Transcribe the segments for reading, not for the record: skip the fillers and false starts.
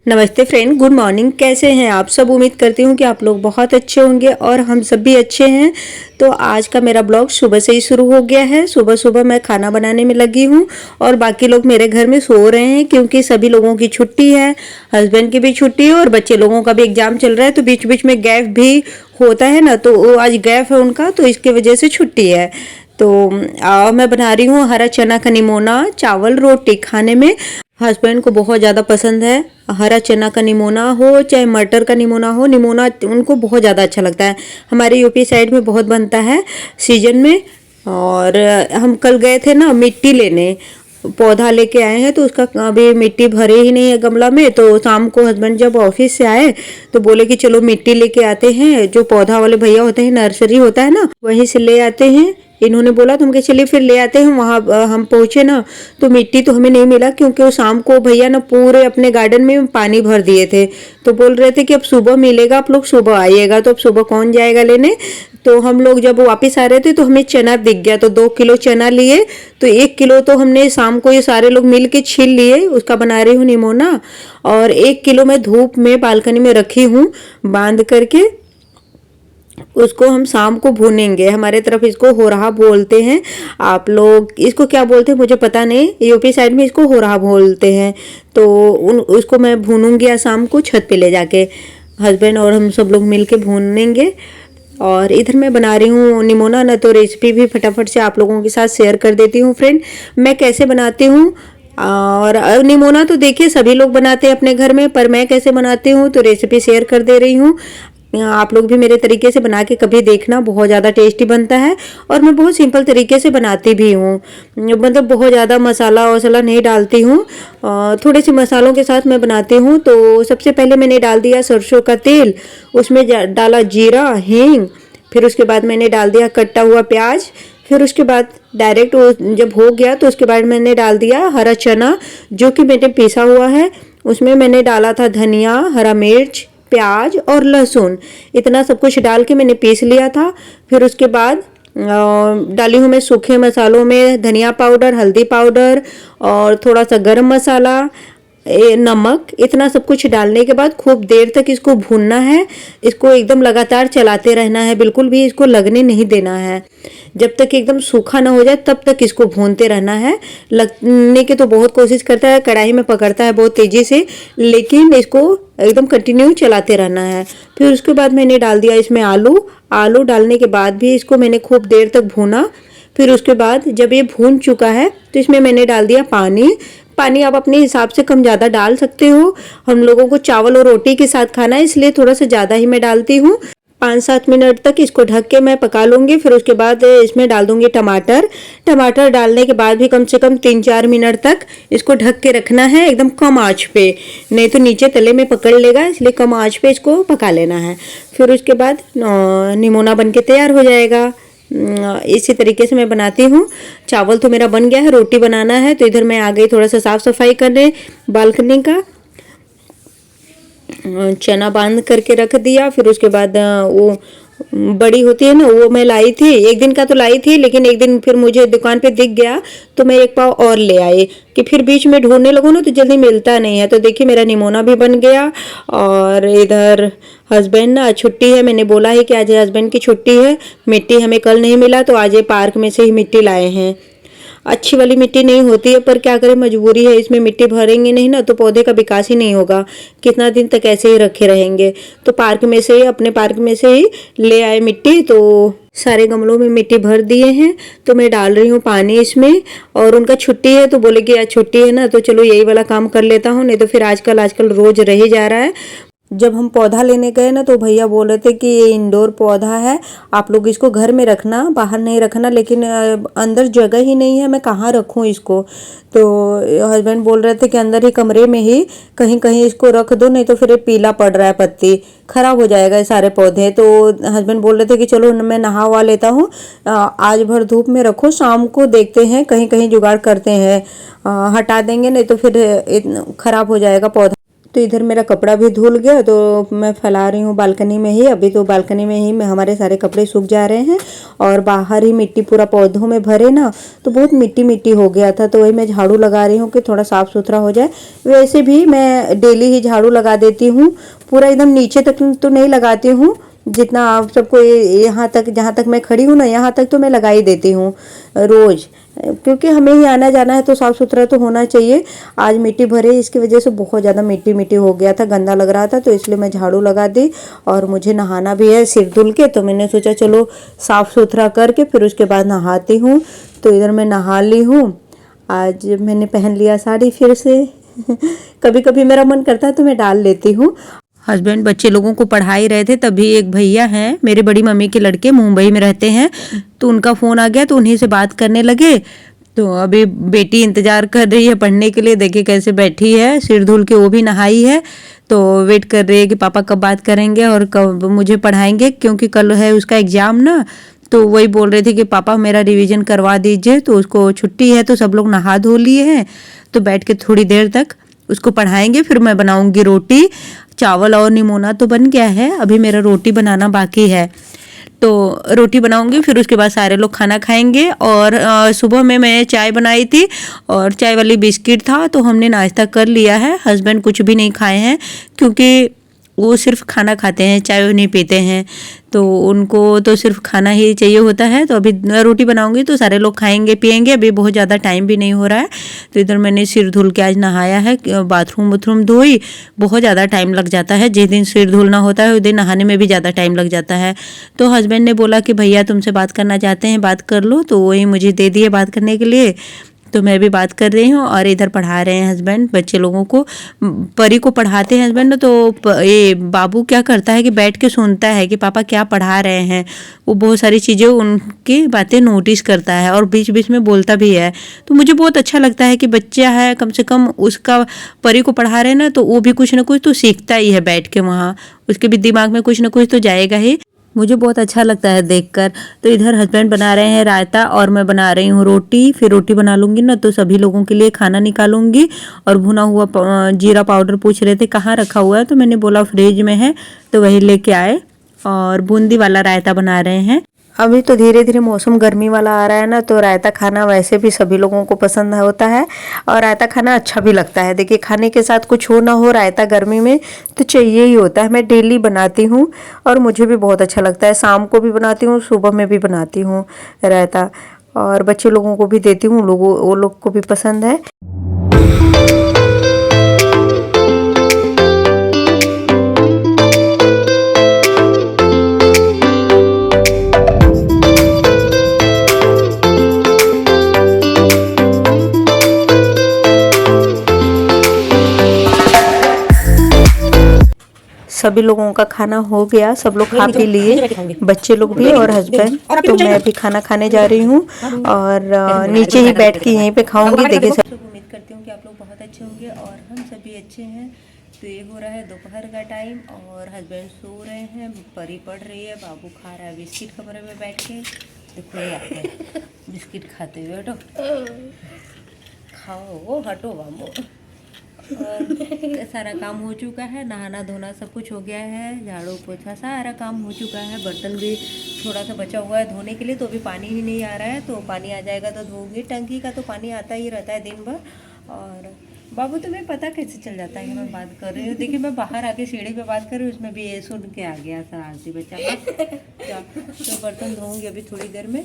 नमस्ते friend, good morning. कैसे हैं आप सब? उम्मीद करती हूँ कि आप लोग बहुत अच्छे होंगे और हम सब भी अच्छे हैं। तो आज का मेरा ब्लॉग सुबह से ही शुरू हो गया है। सुबह सुबह मैं खाना बनाने में लगी हूँ और बाकी लोग मेरे घर में सो रहे हैं क्योंकि सभी लोगों की छुट्टी है। हस्बैंड की भी छुट्टी है और बच्चे लोगों का भी एग्जाम चल रहा है, तो बीच बीच में गैप भी होता है ना, तो वो आज गैप है उनका, तो इसकी वजह से छुट्टी है। तो मैं बना रही हूँ हरा चना का निमोना, चावल रोटी खाने में हस्बैंड को बहुत ज़्यादा पसंद है। हरा चना का निमोना हो चाहे मटर का निमोना हो, निमोना उनको बहुत ज़्यादा अच्छा लगता है। हमारे यूपी साइड में बहुत बनता है सीजन में। और हम कल गए थे ना मिट्टी लेने, पौधा लेके आए हैं, तो उसका अभी मिट्टी भरे ही नहीं है गमला में। तो शाम को हस्बैंड जब ऑफिस से आए तो बोले कि चलो मिट्टी लेके आते हैं। जो पौधा वाले भैया होते हैं, नर्सरी होता है ना, वहीं से ले आते हैं। इन्होंने बोला तो हम कहे चलिए फिर ले आते हैं। वहाँ हम पहुँचे ना तो मिट्टी तो हमें नहीं मिला क्योंकि वो शाम को भैया ना पूरे अपने गार्डन में पानी भर दिए थे। तो बोल रहे थे कि अब सुबह मिलेगा, आप लोग सुबह आइएगा। तो अब सुबह कौन जाएगा लेने? तो हम लोग जब वापस आ रहे थे तो हमें चना दिख गया, तो 2 किलो चना लिए। तो 1 किलो तो हमने शाम को ये सारे लोग मिल के छील लिए, उसका बना रही हूँ निमोना। और 1 किलो मैं धूप में बालकनी में रखी हूँ बांध करके। उसको हम शाम को भूनेंगे। हमारे तरफ इसको होरहा बोलते हैं, आप लोग इसको क्या बोलते हैं मुझे पता नहीं। यूपी साइड में इसको होरहा बोलते हैं। तो उसको मैं भूनूंगी आज शाम को छत पे ले जाके। हस्बैंड और हम सब लोग मिल के भूनेंगे। और इधर मैं बना रही हूँ निमोना ना, तो रेसिपी भी फटाफट से आप लोगों के साथ शेयर कर देती हूँ फ्रेंड, मैं कैसे बनाती हूँ। और निमोना तो देखिए सभी लोग बनाते हैं अपने घर में, पर मैं कैसे बनाती हूँ तो रेसिपी शेयर कर दे रही हूँ। आप लोग भी मेरे तरीके से बना के कभी देखना, बहुत ज़्यादा टेस्टी बनता है। और मैं बहुत सिंपल तरीके से बनाती भी हूँ, मतलब बहुत ज़्यादा मसाला वसाला नहीं डालती हूँ। थोड़े से मसालों के साथ मैं बनाती हूँ। तो सबसे पहले मैंने डाल दिया सरसों का तेल, उसमें डाला जीरा हींग। फिर उसके बाद मैंने डाल दिया कटा हुआ प्याज। फिर उसके बाद डायरेक्ट वो जब हो गया तो उसके बाद मैंने डाल दिया हरा चना जो कि मैंने पीसा हुआ है। उसमें मैंने डाला था धनिया, हरा मिर्च, प्याज और लहसुन, इतना सब कुछ डाल के मैंने पीस लिया था। फिर उसके बाद डाली हूँ मैं सूखे मसालों में धनिया पाउडर, हल्दी पाउडर और थोड़ा सा गरम मसाला, नमक। इतना सब कुछ डालने के बाद खूब देर तक इसको भूनना है। इसको एकदम लगातार चलाते रहना है, बिल्कुल भी इसको लगने नहीं देना है। जब तक एकदम सूखा ना हो जाए तब तक इसको भूनते रहना है। लगने की तो बहुत कोशिश करता है, कढ़ाई में पकड़ता है बहुत तेजी से, लेकिन इसको एकदम कंटिन्यू चलाते रहना है। फिर उसके बाद मैंने डाल दिया इसमें आलू डालने के बाद भी इसको मैंने खूब देर तक भूना। फिर उसके बाद जब ये भून चुका है तो इसमें मैंने डाल दिया पानी आप अपने हिसाब से कम ज़्यादा डाल सकते हो। हम लोगों को चावल और रोटी के साथ खाना है, इसलिए थोड़ा सा ज़्यादा ही मैं डालती हूँ। 5-7 मिनट तक इसको ढक के मैं पका लूँगी। फिर उसके बाद इसमें डाल दूँगी टमाटर डालने के बाद भी कम से कम 3-4 मिनट तक इसको ढक के रखना है, एकदम कम आंच पे, नहीं तो नीचे तले में पकड़ लेगा, इसलिए कम आंच पे इसको पका लेना है। फिर उसके बाद निमोना बन के तैयार हो जाएगा। इसी तरीके से मैं बनाती हूँ। चावल तो मेरा बन गया है, रोटी बनाना है। तो इधर मैं आ गई थोड़ा सा साफ सफाई करने बालकनी का। चना बांध करके रख दिया। फिर उसके बाद वो बड़ी होती है ना, वो मैं लाई थी, एक दिन का तो लाई थी, लेकिन एक दिन फिर मुझे दुकान पे दिख गया तो मैं 1 पाव और ले आई कि फिर बीच में ढूंढने लगो ना तो जल्दी मिलता नहीं है। तो देखिए मेरा निमोना भी बन गया। और इधर हस्बैंड ना छुट्टी है, मैंने बोला है कि आज हस्बैंड की छुट्टी है, मिट्टी हमें कल नहीं मिला तो आज ये पार्क में से ही मिट्टी लाए हैं। अच्छी वाली मिट्टी नहीं होती है, पर क्या करें, मजबूरी है। इसमें मिट्टी भरेंगे नहीं ना तो पौधे का विकास ही नहीं होगा, कितना दिन तक ऐसे ही रखे रहेंगे। तो पार्क में से ही, अपने पार्क में से ही ले आए मिट्टी। तो सारे गमलों में मिट्टी भर दिए हैं। तो मैं डाल रही हूँ पानी इसमें। और उनका छुट्टी है तो बोले कि आज छुट्टी है ना, तो चलो यही वाला काम कर लेता हूँ, नहीं तो फिर आजकल रोज रह ही जा रहा है। जब हम पौधा लेने गए ना तो भैया बोल रहे थे कि ये इंडोर पौधा है, आप लोग इसको घर में रखना, बाहर नहीं रखना। लेकिन अंदर जगह ही नहीं है, मैं कहाँ रखूँ इसको। तो हस्बैंड बोल रहे थे कि अंदर ही कमरे में ही कहीं कहीं इसको रख दो, नहीं तो फिर ये पीला पड़ रहा है, पत्ती खराब हो जाएगा ये सारे पौधे। तो हस्बैंड बोल रहे थे कि चलो मैं नहा हुआ लेता हूँ, आज भर धूप में रखो, शाम को देखते हैं, कहीं कहीं जुगाड़ करते हैं, हटा देंगे, नहीं तो फिर खराब हो जाएगा पौधा। तो इधर मेरा कपड़ा भी धुल गया, तो मैं फैला रही हूँ बालकनी में ही। अभी तो बालकनी में ही हमारे सारे कपड़े सूख जा रहे हैं, और बाहर ही मिट्टी पूरा पौधों में भरे ना, तो बहुत मिट्टी मिट्टी हो गया था। तो वही मैं झाड़ू लगा रही हूँ कि थोड़ा साफ़ सुथरा हो जाए। वैसे भी मैं डेली ही झाड़ू लगा देती हूँ, पूरा एकदम नीचे तक तो नहीं लगाती हूँ, जितना आप सबको यहाँ तक, जहाँ तक मैं खड़ी हूँ ना, यहाँ तक तो मैं लगा ही देती हूँ रोज़, क्योंकि हमें ही आना जाना है तो साफ़ सुथरा तो होना चाहिए। आज मिट्टी भरे, इसकी वजह से बहुत ज़्यादा मिट्टी मिट्टी हो गया था, गंदा लग रहा था, तो इसलिए मैं झाड़ू लगा दी। और मुझे नहाना भी है सिर धुल के, तो मैंने सोचा चलो साफ़ सुथरा करके फिर उसके बाद नहाती हूँ। तो इधर मैं नहा ली हूँ। आज मैंने पहन लिया साड़ी फिर से कभी कभी मेरा मन करता है तो मैं डाल लेती हूँ। हस्बैंड बच्चे लोगों को पढ़ा ही रहे थे, तभी एक भैया हैं मेरे बड़ी मम्मी के लड़के, मुंबई में रहते हैं, तो उनका फ़ोन आ गया, तो उन्हीं से बात करने लगे। तो अभी बेटी इंतज़ार कर रही है पढ़ने के लिए, देखिए कैसे बैठी है, सिर धुल के वो भी नहाई है, तो वेट कर रही है कि पापा कब बात करेंगे और कब मुझे पढ़ाएंगे, क्योंकि कल है उसका एग्ज़ाम ना। तो वही बोल रहे थे कि पापा मेरा रिवीजन करवा दीजिए, तो उसको छुट्टी है, तो सब लोग नहा धो लिए हैं, तो बैठ के थोड़ी देर तक उसको पढ़ाएंगे। फिर मैं बनाऊंगी रोटी, चावल और निमोना तो बन गया है, अभी मेरा रोटी बनाना बाकी है। तो रोटी बनाऊंगी, फिर उसके बाद सारे लोग खाना खाएंगे। और सुबह में मैं चाय बनाई थी और चाय वाली बिस्किट था, तो हमने नाश्ता कर लिया है। हस्बैंड कुछ भी नहीं खाए हैं, क्योंकि वो सिर्फ खाना खाते हैं, चाय नहीं पीते हैं, तो उनको तो सिर्फ खाना ही चाहिए होता है। तो अभी रोटी बनाऊंगी तो सारे लोग खाएंगे पिएंगे, अभी बहुत ज़्यादा टाइम भी नहीं हो रहा है। तो इधर मैंने सिर धुल के आज नहाया है, बाथरूम धोई, बहुत ज़्यादा टाइम लग जाता है, जिस दिन सिर धुलना होता है उस दिन नहाने में भी ज़्यादा टाइम लग जाता है। तो हस्बैंड ने बोला कि भैया तुमसे बात करना चाहते हैं, बात कर लो, तो वही मुझे दे दिए बात करने के लिए। तो मैं भी बात कर रही हूँ, और इधर पढ़ा रहे हैं हस्बैंड बच्चे लोगों को। परी को पढ़ाते हैं हस्बैंड, तो ये बाबू क्या करता है कि बैठ के सुनता है कि पापा क्या पढ़ा रहे हैं। वो बहुत सारी चीज़ें, उनकी बातें नोटिस करता है और बीच बीच में बोलता भी है। तो मुझे बहुत अच्छा लगता है कि बच्चा है, कम से कम उसका परी को पढ़ा रहे हैं ना, तो वो भी कुछ ना कुछ तो सीखता ही है बैठ के वहाँ, उसके भी दिमाग में कुछ ना कुछ तो जाएगा ही। मुझे बहुत अच्छा लगता है देखकर। तो इधर हस्बैंड बना रहे हैं रायता और मैं बना रही हूँ रोटी। फिर रोटी बना लूँगी ना, तो सभी लोगों के लिए खाना निकालूंगी। और भुना हुआ जीरा पाउडर पूछ रहे थे कहाँ रखा हुआ है, तो मैंने बोला फ्रिज में है, तो वही लेके आए। और बूंदी वाला रायता बना रहे हैं। अभी तो धीरे धीरे मौसम गर्मी वाला आ रहा है ना, तो रायता खाना वैसे भी सभी लोगों को पसंद होता है, और रायता खाना अच्छा भी लगता है। देखिए खाने के साथ कुछ हो ना हो, रायता गर्मी में तो चाहिए ही होता है। मैं डेली बनाती हूँ और मुझे भी बहुत अच्छा लगता है, शाम को भी बनाती हूँ, सुबह में भी बनाती हूँ रायता, और बच्चे लोगों को भी देती हूँ, वो लोग को भी पसंद है। सभी लोगों का खाना हो गया, सब लोग खा पी लिए, बच्चे लोग भी और हस्बैंड। तो मैं अभी खाना खाने जा रही हूँ, और नीचे ही बैठ के यहीं पे खाऊंगी। देखिए सब उम्मीद करती हूँ कि आप लोग बहुत अच्छे होंगे और हम सभी अच्छे हैं। तो ये हो रहा है दोपहर का टाइम, और हस्बैंड सो रहे हैं, परी पढ़ रही है, बाबू खा रहा है बिस्किट कमरे में बैठ के। देखो ये आते हैं बिस्किट खाते हुए, हटो खाओ, हटो बाबू। और सारा काम हो चुका है, नहाना धोना सब कुछ हो गया है, झाड़ू पोछा सारा काम हो चुका है। बर्तन भी थोड़ा सा बचा हुआ है धोने के लिए, तो अभी पानी ही नहीं आ रहा है, तो पानी आ जाएगा तो धोऊंगी। टंकी का तो पानी आता ही रहता है दिन भर। और बाबू तुम्हें पता कैसे चल जाता है कि मैं बात कर रही हूँ? देखिए मैं बाहर आके सीढ़ी पे बात कर रही हूँ, उसमें भी ये सुन के आ गया शरारती बच्चा। तो बर्तन धोऊंगी अभी थोड़ी देर में,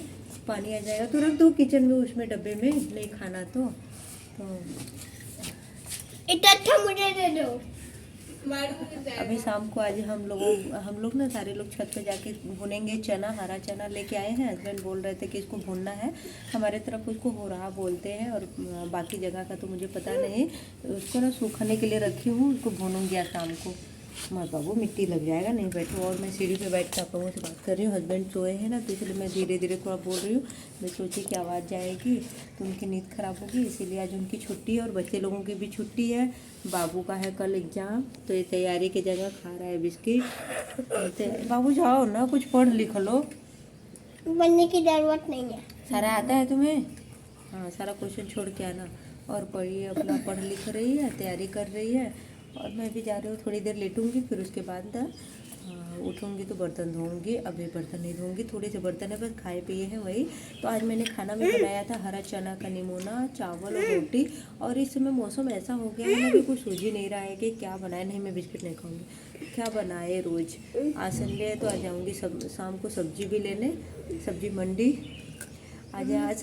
पानी आ जाएगा तो रख दो किचन में, उसमें डब्बे में, नहीं खाना तो इतना मुझे दे दो। अभी शाम को आज हम लोग ना सारे लोग छत पे जाके भुनेंगे चना, हरा चना लेके आए हैं। हस्बैंड बोल रहे थे कि इसको भुनना है, हमारे तरफ उसको हो रहा बोलते हैं, और बाकी जगह का तो मुझे पता नहीं। उसको ना सूखने के लिए रखी हूँ, उसको भूनूंगी आज शाम को। मत बाबू मिट्टी लग जाएगा, नहीं बैठो। और मैं सीढ़ी पे बैठ के आप लोगों से बात कर रही हूँ, हस्बैंड सोए हैं ना, तो इसलिए मैं धीरे धीरे थोड़ा बोल रही हूँ। मैं सोची कि आवाज़ जाएगी तो उनकी नींद खराब होगी, इसीलिए आज उनकी छुट्टी है और बच्चे लोगों की भी छुट्टी है। बाबू का है कल एग्ज़ाम, तो ये तैयारी की जगह खा रहा है बिस्किट। बाबू जाओ ना, कुछ पढ़ लिख लो। बनने की ज़रूरत नहीं है। सारा आता है तुम्हें? हाँ, सारा क्वेश्चन छोड़ के आना। और पढ़िए, अपना पढ़ लिख रही है, तैयारी कर रही है, और मैं भी जा रही हूँ, थोड़ी देर लेटूंगी, फिर उसके बाद उठूंगी तो बर्तन धोऊंगी। अभी बर्तन नहीं धोऊंगी, थोड़े से बर्तन है, बस खाए पिए हैं वही। तो आज मैंने खाना में बनाया था हरा चना का निमोना, चावल और रोटी। और इस समय मौसम ऐसा हो गया है ना, अभी कुछ सूझ ही नहीं रहा है कि क्या बनाए। नहीं, मैं बिस्किट नहीं खाऊंगी, क्या बनाए रोज़। आज संडे है तो आ जाऊँगी शाम को सब्जी भी लेने, सब्जी मंडी आज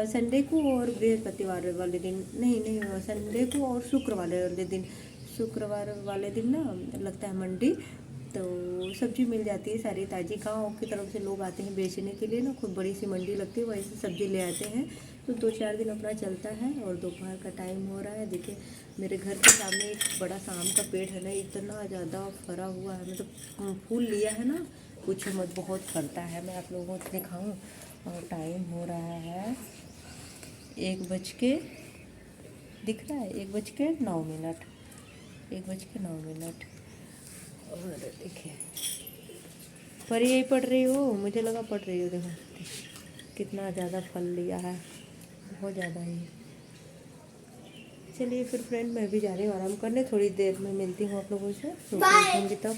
संडे को और बृहस्पतिवार वाले दिन, नहीं संडे को और शुक्रवार वाले दिन ना लगता है मंडी। तो सब्जी मिल जाती है सारी ताज़ी। गाँव की तरफ से लोग आते हैं बेचने के लिए ना, खूब बड़ी सी मंडी लगती है, वहीं से सब्जी ले आते हैं। तो 2-4 दिन अपना चलता है। और दोपहर का टाइम हो रहा है, देखिए मेरे घर के सामने एक बड़ा सा आम का पेड़ है ना, इतना ज़्यादा फरा हुआ है, मतलब फूल लिया है ना, कुछ मत, बहुत फलता है। मैं आप लोगों को दिखाऊं। और टाइम हो रहा है 1 दिख रहा है 1:09, 1:09। और देखिए पर यही पढ़ रही हो, मुझे लगा पढ़ रही हो। देखो कितना ज़्यादा फल लिया है, बहुत ज़्यादा ही। चलिए फिर फ्रेंड, मैं भी जा रही हूँ आराम करने, थोड़ी देर में मिलती हूँ आप लोगों से, उठूँगी तब।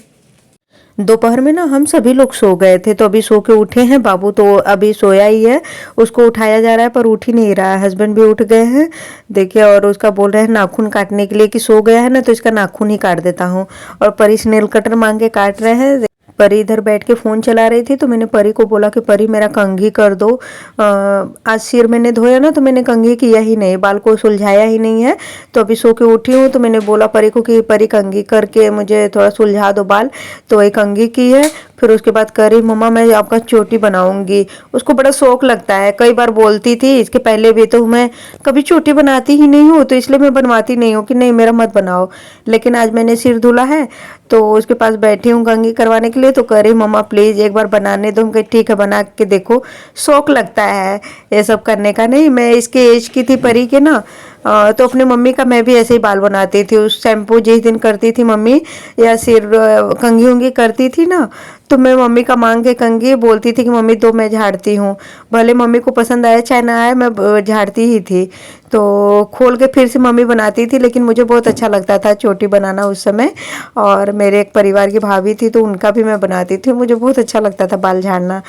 दोपहर में ना हम सभी लोग सो गए थे, तो अभी सो के उठे हैं। बाबू तो अभी सोया ही है, उसको उठाया जा रहा है पर उठ ही नहीं रहा है। हस्बैंड भी उठ गए हैं देखिए, और उसका बोल रहे हैं नाखून काटने के लिए कि सो गया है ना तो इसका नाखून ही काट देता हूँ। और परी नेल कटर मांग के काट रहे हैं। परी इधर बैठ के फ़ोन चला रही थी, तो मैंने परी को बोला कि परी मेरा कंघी कर दो। आज सिर मैंने धोया ना तो मैंने कंघी किया ही नहीं, बाल को सुलझाया ही नहीं है। तो अभी सो के उठी हूँ, तो मैंने बोला परी को कि परी कंघी करके मुझे थोड़ा सुलझा दो बाल। तो वही कंघी की है। फिर उसके बाद करी मम्मा मैं आपका चोटी बनाऊंगी। उसको बड़ा शौक लगता है, कई बार बोलती थी इसके पहले भी तो मैं कभी चोटी बनाती ही नहीं हूँ, तो इसलिए मैं बनवाती नहीं हूँ कि नहीं मेरा मत बनाओ। लेकिन आज मैंने सिर धुला है तो उसके पास बैठी हूँ कंघी करवाने के लिए। तो कह रही मम्मा प्लीज़ एक बार बनाने दो। हम कहे ठीक है बना के देखो। शौक लगता है ये सब करने का। नहीं, मैं इसके एज की थी परी के ना, तो अपने मम्मी का मैं भी ऐसे ही बाल बनाती थी। उस शैम्पू जिस दिन करती थी मम्मी या सिर कंघी उंगी करती थी ना, तो मैं मम्मी का मांग के कंघी बोलती थी कि मम्मी दो मैं झाड़ती हूँ। भले मम्मी को पसंद आया चाहे ना आया, मैं झाड़ती ही थी। तो खोल के फिर से मम्मी बनाती थी, लेकिन मुझे बहुत अच्छा लगता था चोटी बनाना उस समय। और मेरे एक परिवार की भाभी थी तो उनका भी मैं बनाती थी, मुझे बहुत अच्छा लगता था बाल झाड़ना।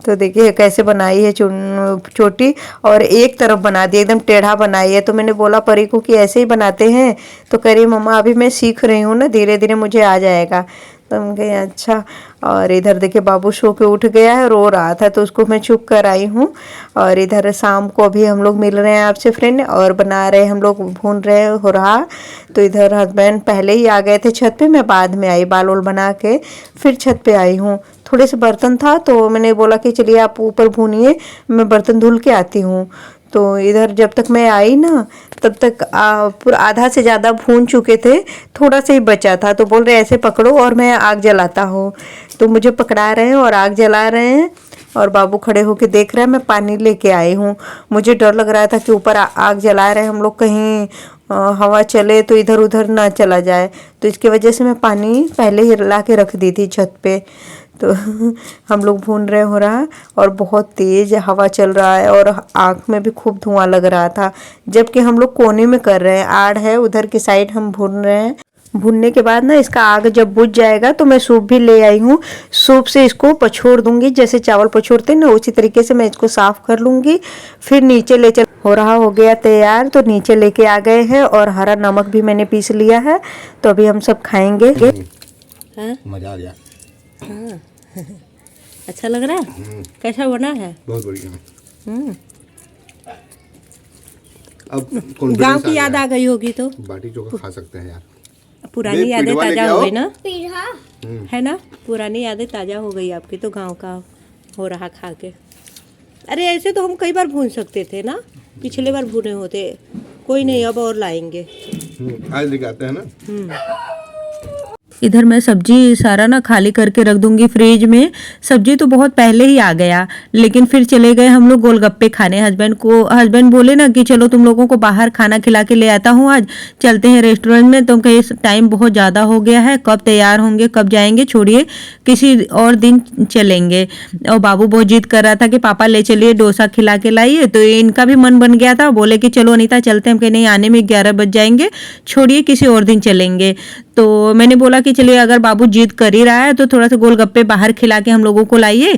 तो देखिए कैसे बनाई है चोटी, और एक तरफ बना दी, एकदम टेढ़ा बनाई है। तो मैंने बोला परी को कि ऐसे ही बनाते हैं, तो कह रही मम्मा अभी मैं सीख रही हूँ ना, धीरे धीरे मुझे आ जाएगा। तो हम कहे अच्छा। और इधर देखिए बाबू सो के उठ गया है, रो रहा था तो उसको मैं चुप कर आई हूँ। और इधर शाम को अभी हम लोग मिल रहे हैं आपसे फ्रेंड, और बना रहे हम लोग, भून रहे हो रहा। तो इधर हस्बैंड पहले ही आ गए थे छत पे, मैं बाद में आई, बाल वोल बना के फिर छत पे आई हूँ। थोड़े से बर्तन था तो मैंने बोला कि चलिए आप ऊपर भूनिए, मैं बर्तन धुल के आती हूँ। तो इधर जब तक मैं आई ना तब तक पूरा आधा से ज़्यादा भून चुके थे, थोड़ा सा ही बचा था। तो बोल रहे ऐसे पकड़ो और मैं आग जलाता हूँ। तो मुझे पकड़ा रहे हैं और आग जला रहे हैं, और बाबू खड़े होके देख रहे हैं। मैं पानी लेके आई हूँ, मुझे डर लग रहा था कि ऊपर आग जला रहे हैं हम लोग, कहीं हवा चले तो इधर उधर ना चला जाए। तो इसकी वजह से मैं पानी पहले ही ला के रख दी थी छत पे। तो हम लोग भून रहे हो रहा, और बहुत तेज़ हवा चल रहा है, और आँख में भी खूब धुआं लग रहा था। जबकि हम लोग कोने में कर रहे हैं, आड़ है उधर की साइड हम भून रहे हैं। भुनने के बाद ना इसका आग जब बुझ जाएगा तो मैं सूप भी ले आई हूँ, सूप से इसको पछोड़ दूंगी, जैसे चावल पछोड़ते हैं ना उसी तरीके से मैं इसको साफ कर लूँगी। फिर नीचे ले चल हो रहा हो गया तैयार, तो नीचे लेके आ गए हैं, और हरा नमक भी मैंने पीस लिया है। तो अभी हम सब खाएंगे। मजा आ गया। हाँ अच्छा लग रहा है। कैसा बना है? बहुत बढ़िया। अब गांव की याद आ गई होगी तो बाटी चोखा खा सकते हैं यार। पुरानी यादें ताजा हो गई ना, पीढ़ा है ना, पुरानी यादें ताजा हो गई आपकी तो गांव का हो रहा खा के। अरे ऐसे तो हम कई बार भून सकते थे ना, पिछले बार भुने होते। कोई नहीं, अब और लाएंगे। आज दिखाते हैं ना। इधर मैं सब्जी सारा ना खाली करके रख दूंगी फ्रिज में। सब्जी तो बहुत पहले ही आ गया, लेकिन फिर चले गए हम लोग गोलगप्पे खाने। हस्बैंड बोले ना कि चलो तुम लोगों को बाहर खाना खिला के ले आता हूँ, आज चलते हैं रेस्टोरेंट में। तुम कहीं टाइम बहुत ज़्यादा हो गया है, कब तैयार होंगे, कब जाएंगे, छोड़िए किसी और दिन चलेंगे। और बाबू बहुत जिद कर रहा था कि पापा ले चलिए, डोसा खिला के लाइए। तो इनका भी मन बन गया था, बोले कि चलो अनीता चलते हैं। हम कहे नहीं, आने में 11 बज जाएंगे, छोड़िए किसी और दिन चलेंगे। तो मैंने बोला कि चलिए अगर बाबू जिद कर ही रहा है तो थोड़ा सा गोलगप्पे बाहर खिला के हम लोगों को लाइए।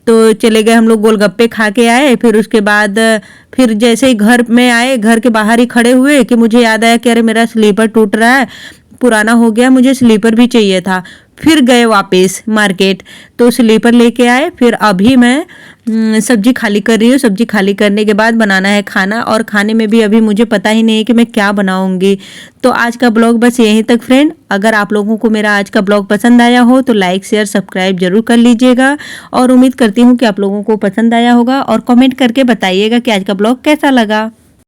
तो चले गए हम लोग, गोलगप्पे खा के आए। फिर उसके बाद फिर जैसे ही घर में आए, घर के बाहर ही खड़े हुए कि मुझे याद आया कि अरे मेरा स्लीपर टूट रहा है, पुराना हो गया, मुझे स्लीपर भी चाहिए था। फिर गए वापस मार्केट, तो स्लीपर लेके आए। फिर अभी मैं सब्जी खाली कर रही हूँ। सब्जी खाली करने के बाद बनाना है खाना, और खाने में भी अभी मुझे पता ही नहीं है कि मैं क्या बनाऊंगी। तो आज का ब्लॉग बस यहीं तक फ्रेंड। अगर आप लोगों को मेरा आज का ब्लॉग पसंद आया हो तो लाइक शेयर सब्सक्राइब जरूर कर लीजिएगा, और उम्मीद करती हूँ कि आप लोगों को पसंद आया होगा। और कमेंट करके बताइएगा कि आज का ब्लॉग कैसा लगा।